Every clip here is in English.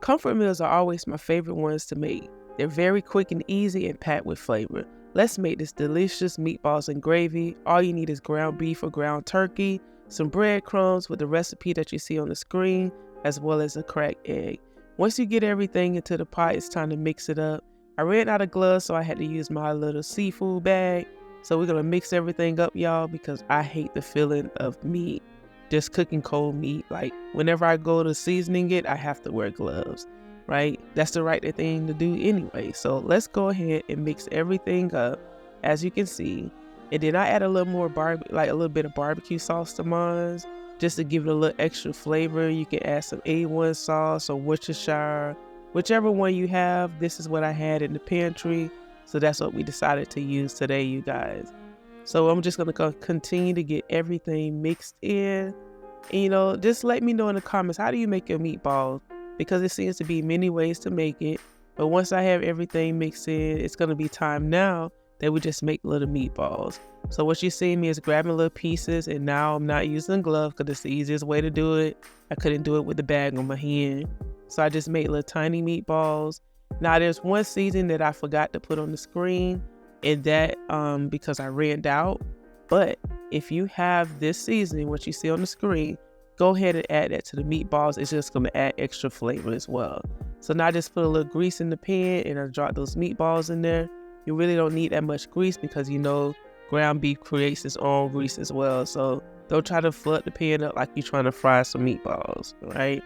Comfort meals are always my favorite ones to make. They're very quick and easy and packed with flavor. Let's make this delicious meatballs and gravy. All you need is ground beef or ground turkey, some breadcrumbs with the recipe that you see on the screen, as well as a cracked egg. Once you get everything into the pot, it's time to mix it up. I ran out of gloves, so I had to use my little seafood bag. So we're going to mix everything up, y'all, because I hate the feeling of meat, just cooking cold meat. Like, whenever I go to seasoning it, I have to wear gloves, right? That's the right thing to do anyway. So let's go ahead and mix everything up, as you can see. And then I add a little more a little bit of barbecue sauce to mine, just to give it a little extra flavor. You can add some A1 sauce or Worcestershire, whichever one you have. This is what I had in the pantry, so that's what we decided to use today, you guys. So I'm just going to continue to get everything mixed in. And, just let me know in the comments, how do you make your meatballs? Because it seems to be many ways to make it. But once I have everything mixed in, it's going to be time now that we just make little meatballs. So what you see me is grabbing little pieces, and now I'm not using gloves because it's the easiest way to do it. I couldn't do it with the bag on my hand. So I just made little tiny meatballs. Now there's one seasoning that I forgot to put on the screen, and that because I ran out. But if you have this seasoning, what you see on the screen, go ahead and add that to the meatballs. It's just going to add extra flavor as well. So now I just put a little grease in the pan, and I drop those meatballs in there. You really don't need that much grease because ground beef creates its own grease as well. So don't try to flood the pan up like you're trying to fry some meatballs, right?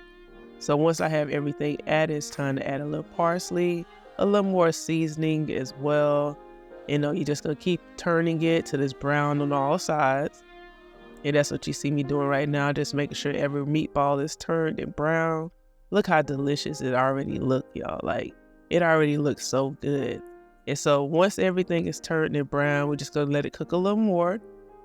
So once I have everything added, it's time to add a little parsley, a little more seasoning as well. You're just going to keep turning it till it's brown on all sides. And that's what you see me doing right now, just making sure every meatball is turned and brown. Look how delicious it already looks, y'all. Like, it already looks so good. And so once everything is turned and brown, we're just going to let it cook a little more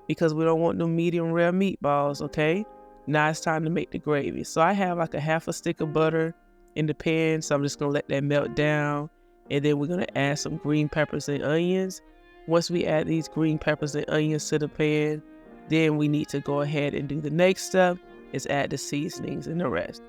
because we don't want no medium rare meatballs, okay? Now it's time to make the gravy. So I have like a half a stick of butter in the pan, so I'm just going to let that melt down. And then we're going to add some green peppers and onions. Once we add these green peppers and onions to the pan, then we need to go ahead and do the next step, is add the seasonings and the rest.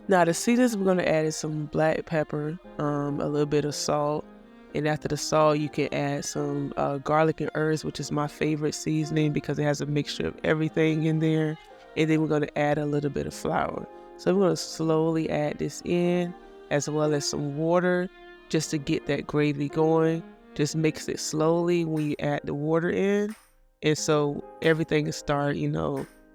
Now the seasonings we're going to add is some black pepper, a little bit of salt. And after the salt, you can add some garlic and herbs, which is my favorite seasoning because it has a mixture of everything in there. And then we're going to add a little bit of flour. So we're going to slowly add this in, as well as some water, just to get that gravy going. Just mix it slowly when you add the water in. And so everything will start,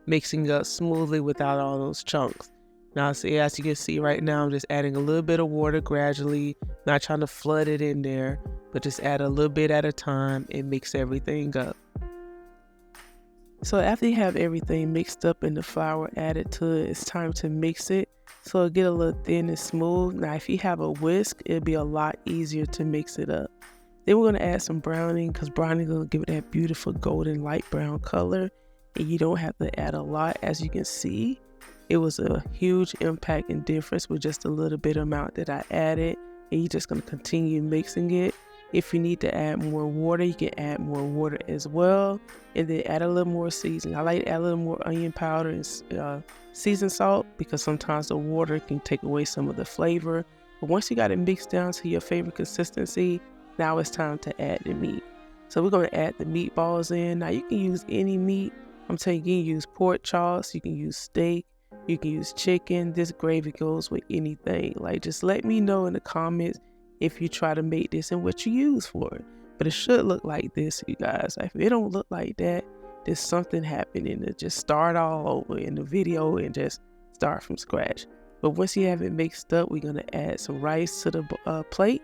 mixing up smoothly without all those chunks. Now, see, as you can see right now, I'm just adding a little bit of water gradually, not trying to flood it in there, but just add a little bit at a time and mix everything up. So after you have everything mixed up and the flour added to it, it's time to mix it so it'll get a little thin and smooth. Now, if you have a whisk, it'll be a lot easier to mix it up. Then we're going to add some browning because browning is going to give it that beautiful golden light brown color. And you don't have to add a lot. As you can see, it was a huge impact and difference with just a little bit amount that I added. And you're just going to continue mixing it. If you need to add more water, you can add more water as well. And then add a little more seasoning. I like to add a little more onion powder and seasoned salt because sometimes the water can take away some of the flavor. But once you got it mixed down to your favorite consistency, now it's time to add the meat. So we're going to add the meatballs in. Now you can use any meat. I'm telling you, you can use pork chops, you can use steak, you can use chicken. This gravy goes with anything. Like, just let me know in the comments if you try to make this and what you use for it. But it should look like this, you guys. If it don't look like that, there's something happening to just start all over in the video and just start from scratch. But once you have it mixed up, we're going to add some rice to the plate.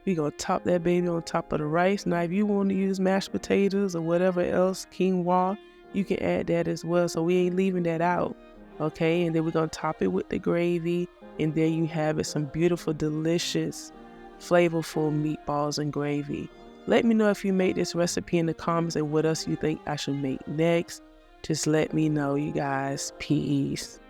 We're going to top that baby on top of the rice. Now, if you want to use mashed potatoes or whatever else, quinoa, you can add that as well. So we ain't leaving that out, okay? And then we're going to top it with the gravy. And there you have it, some beautiful, delicious, flavorful meatballs and gravy. Let me know if you made this recipe in the comments and what else you think I should make next. Just let me know, you guys. Peace.